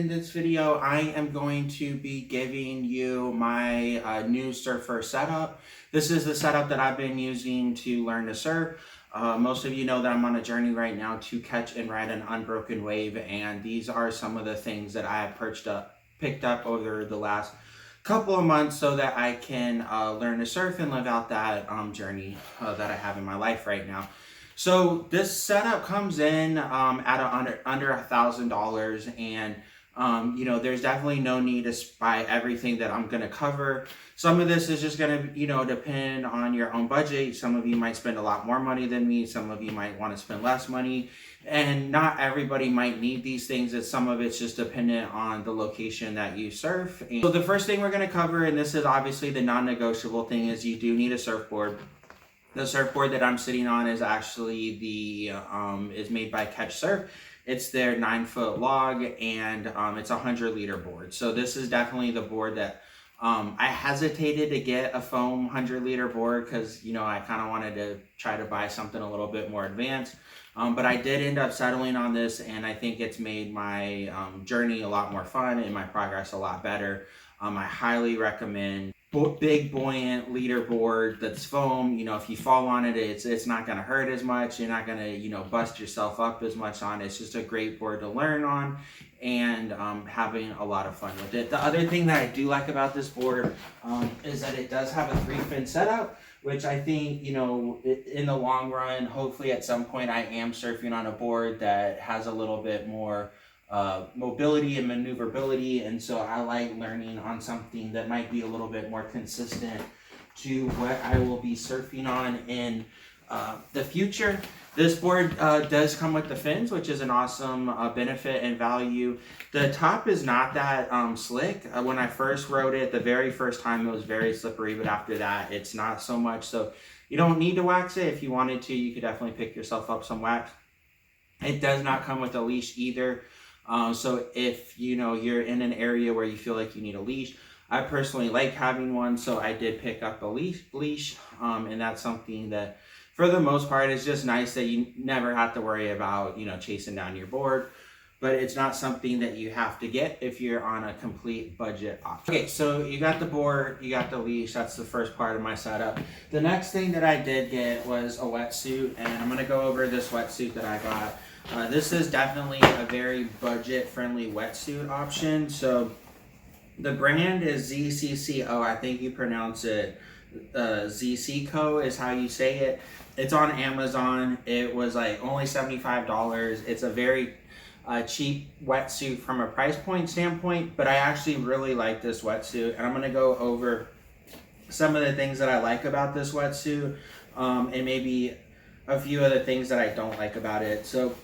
In this video, I am going to be giving you my new surfer setup. This is the setup that I've been using to learn to surf. Most of you know that I'm on a journey right now to catch and ride an unbroken wave, and these are some of the things that I have picked up over the last couple of months so that I can learn to surf and live out that journey that I have in my life right now. So this setup comes in at under $1,000, and there's definitely no need to buy everything that I'm going to cover. Some of this is just going to, depend on your own budget. Some of you might spend a lot more money than me. Some of you might want to spend less money. And not everybody might need these things. Some of it's just dependent on the location that you surf. And so the first thing we're going to cover, and this is obviously the non-negotiable thing, is you do need a surfboard. The surfboard that I'm sitting on is actually is made by Catch Surf. It's their 9-foot log, and it's a 100-liter board. So this is definitely the board that I hesitated to get a foam 100-liter board because, I kind of wanted to try to buy something a little bit more advanced. But I did end up settling on this, and I think it's made my journey a lot more fun and my progress a lot better. I highly recommend big buoyant leader board that's foam. If you fall on it, it's not going to hurt as much. You're not going to bust yourself up as much on it. It's just a great board to learn on, and having a lot of fun with it. The other thing that I do like about this board is that it does have a 3-fin setup, which I think in the long run, hopefully at some point I am surfing on a board that has a little bit more mobility and maneuverability, and so I like learning on something that might be a little bit more consistent to what I will be surfing on in the future. This board does come with the fins, which is an awesome benefit and value. The top is not that slick. When I first rode it, the very first time, it was very slippery, but after that, it's not so much. So you don't need to wax it. If you wanted to, you could definitely pick yourself up some wax. It does not come with a leash either. So if you're in an area where you feel like you need a leash, I personally like having one, so I did pick up a leash, and that's something that for the most part is just nice that you never have to worry about chasing down your board, but it's not something that you have to get if you're on a complete budget option. Okay, so you got the board, you got the leash. That's the first part of my setup. The next thing that I did get was a wetsuit, and I'm going to go over this wetsuit that I got. This is definitely a very budget-friendly wetsuit option. So the brand is ZCCO. I think you pronounce it ZCCO is how you say it. It's on Amazon. It was like only $75. It's a very cheap wetsuit from a price point standpoint, but I actually really like this wetsuit, and I'm going to go over some of the things that I like about this wetsuit, and maybe a few other things that I don't like about it. So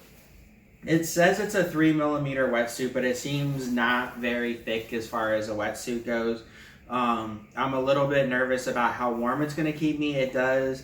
it says it's a 3mm wetsuit, but it seems not very thick as far as a wetsuit goes. I'm a little bit nervous about how warm it's going to keep me. It does.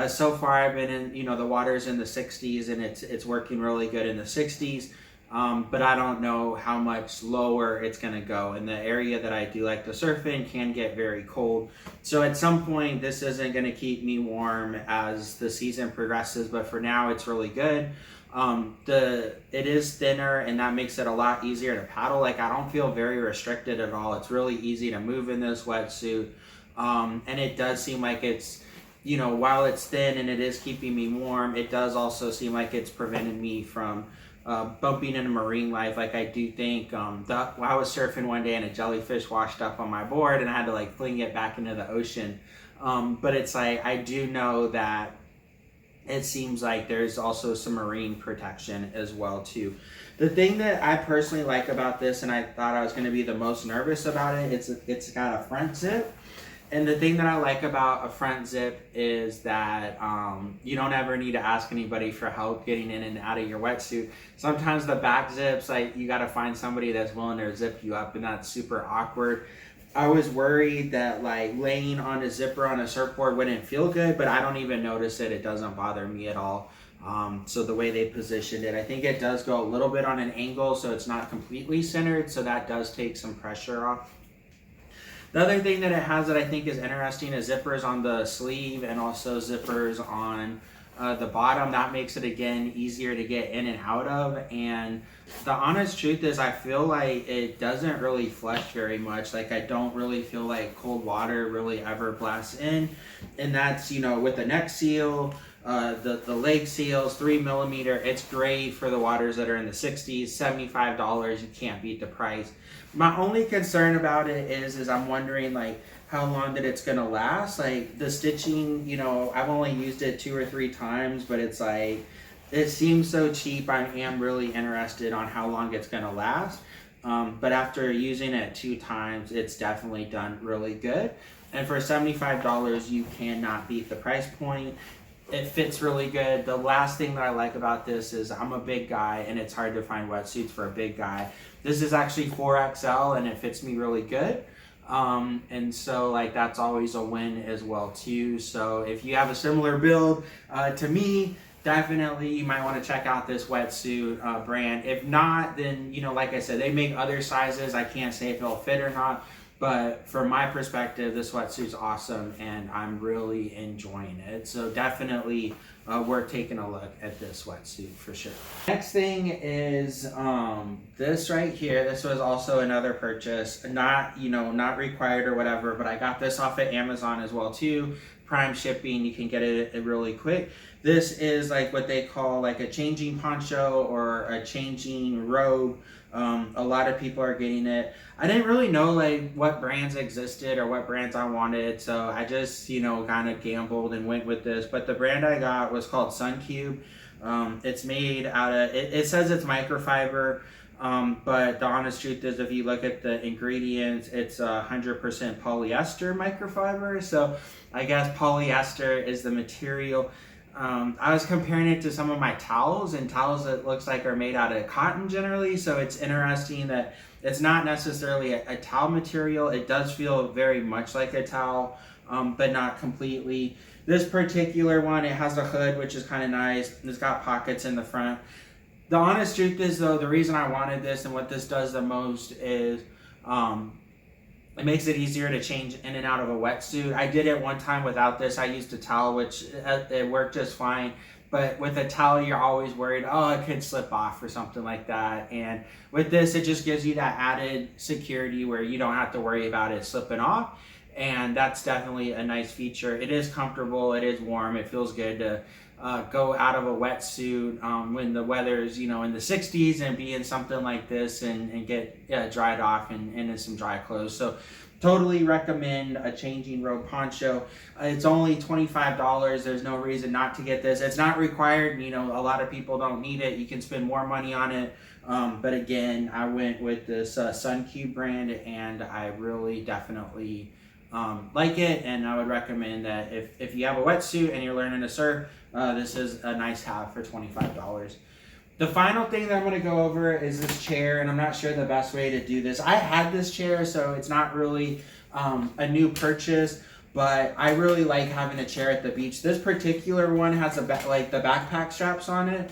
So far I've been in, the water's in the 60s, and it's working really good in the 60s. But I don't know how much lower it's going to go. And the area that I do like to surf in can get very cold. So at some point, this isn't going to keep me warm as the season progresses, but for now, it's really good. It is thinner, and that makes it a lot easier to paddle. Like, I don't feel very restricted at all. It's really easy to move in this wetsuit. And it does seem like it's, while it's thin and it is keeping me warm, it does also seem like it's preventing me from bumping into marine life. Like, I do think I was surfing one day and a jellyfish washed up on my board, and I had to fling it back into the ocean. But it's like, I do know that it seems like there's also some marine protection as well too. The thing that I personally like about this, and I thought I was going to be the most nervous about it, it's got a front zip. And the thing that I like about a front zip is that you don't ever need to ask anybody for help getting in and out of your wetsuit. Sometimes the back zips, you got to find somebody that's willing to zip you up, and that's super awkward. I was worried that laying on a zipper on a surfboard wouldn't feel good, but I don't even notice it. It doesn't bother me at all. So the way they positioned it, I think it does go a little bit on an angle, so it's not completely centered, so that does take some pressure off. The other thing that it has that I think is interesting is zippers on the sleeve, and also zippers on the bottom. That makes it again easier to get in and out of. And the honest truth is I feel like it doesn't really flush very much. Like I don't really feel like cold water really ever blasts in. And that's, you know, with the neck seal, the leg seals, 3mm. It's great for the waters that are in the 60s, $75. You can't beat the price. My only concern about it is I'm wondering like how long that it's gonna last. Like the stitching, you know, I've only used it 2 or 3 times, but it's like, it seems so cheap. I am really interested on how long it's gonna last. But after using it 2 times, it's definitely done really good. And for $75, you cannot beat the price point. It fits really good. The last thing that I like about this is I'm a big guy and it's hard to find wetsuits for a big guy. This is actually 4XL and it fits me really good. And so like that's always a win as well too. So if you have a similar build to me, definitely you might want to check out this Wetsuit brand. If not, then, you know, like I said, they make other sizes. I can't say if it'll fit or not, but from my perspective, this wetsuit's awesome and I'm really enjoying it. So definitely worth taking a look at this wetsuit for sure. Next thing is this right here. This was also another purchase, not, you know, not required or whatever, but I got this off of Amazon as well too. Prime shipping, you can get it really quick. This is like what they call like a changing poncho or a changing robe. A lot of people are getting it. I didn't really know like what brands existed or what brands I wanted, so I just, you know, kind of gambled and went with this. But the brand I got was called SunCube. It's made out of, it says it's microfiber, but the honest truth is if you look at the ingredients, it's 100% polyester microfiber. So I guess polyester is the material. I was comparing it to some of my towels, and towels that looks like are made out of cotton generally. So it's interesting that it's not necessarily a towel material. It does feel very much like a towel, but not completely. This particular one, it has a hood, which is kind of nice. It's got pockets in the front. The honest truth is though, the reason I wanted this and what this does the most is, it makes it easier to change in and out of a wetsuit. I did it one time without this. I used a towel, which it worked just fine. But with a towel, you're always worried, oh, it could slip off or something like that. And with this, it just gives you that added security where you don't have to worry about it slipping off. And that's definitely a nice feature. It is comfortable. It is warm. It feels good to go out of a wetsuit when the weather's, you know, in the 60s and be in something like this and get dried off and in some dry clothes. So totally recommend a changing robe poncho. It's only $25. There's no reason not to get this. It's not required. You know, a lot of people don't need it. You can spend more money on it. But again, I went with this SunCube brand and I really definitely like it, and I would recommend that if you have a wetsuit and you're learning to surf, this is a nice have for $25. The final thing that I'm going to go over is this chair, and I'm not sure the best way to do this. I had this chair, so it's not really a new purchase, but I really like having a chair at the beach. This particular one has like the backpack straps on it,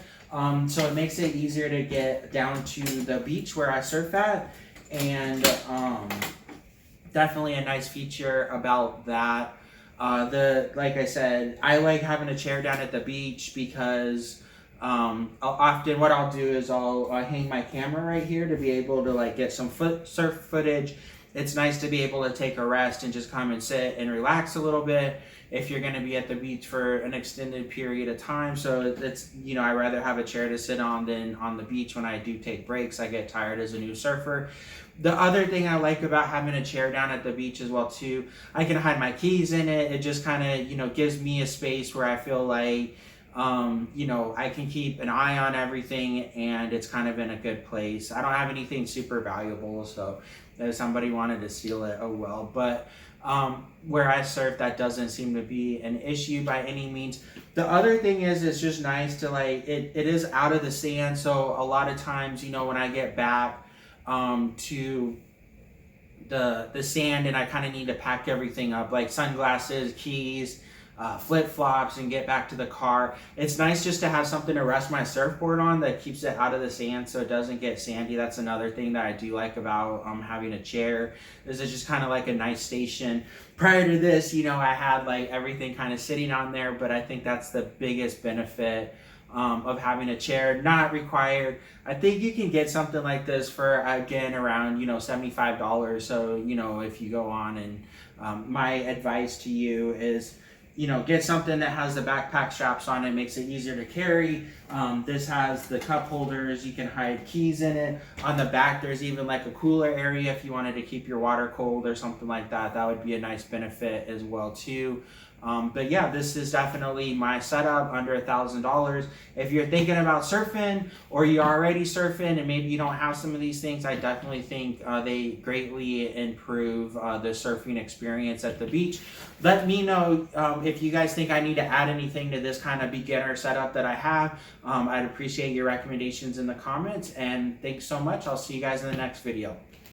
so it makes it easier to get down to the beach where I surf at, and definitely a nice feature about that. Like I said, I like having a chair down at the beach because often what I'll do is I'll hang my camera right here to be able to like get some surf footage. It's nice to be able to take a rest and just come and sit and relax a little bit if you're going to be at the beach for an extended period of time. So it's, you know, I rather have a chair to sit on than on the beach when I do take breaks. I get tired as a new surfer. The other thing I like about having a chair down at the beach as well too, I can hide my keys in it. It just kind of, you know, gives me a space where I feel like, you know, I can keep an eye on everything and it's kind of in a good place. I don't have anything super valuable, so if somebody wanted to steal it, oh well. But where I surf, that doesn't seem to be an issue by any means. The other thing is, it's just nice to like, it is out of the sand. So a lot of times, you know, when I get back to the sand and I kind of need to pack everything up, like sunglasses, keys, flip-flops and get back to the car. It's nice just to have something to rest my surfboard on that keeps it out of the sand so it doesn't get sandy. That's another thing that I do like about having a chair, is it's just kind of like a nice station. Prior to this, you know, I had like everything kind of sitting on there, but I think that's the biggest benefit of having a chair. Not required. I think you can get something like this for, again, around, you know, $75. So, you know, if you go on, and my advice to you is, you know, get something that has the backpack straps on it, makes it easier to carry. This has the cup holders, you can hide keys in it. On the back, there's even like a cooler area if you wanted to keep your water cold or something like that. That would be a nice benefit as well too. But yeah, this is definitely my setup, under $1,000. If you're thinking about surfing, or you're already surfing and maybe you don't have some of these things, I definitely think they greatly improve the surfing experience at the beach. Let me know if you guys think I need to add anything to this kind of beginner setup that I have. I'd appreciate your recommendations in the comments, and thanks so much. I'll see you guys in the next video.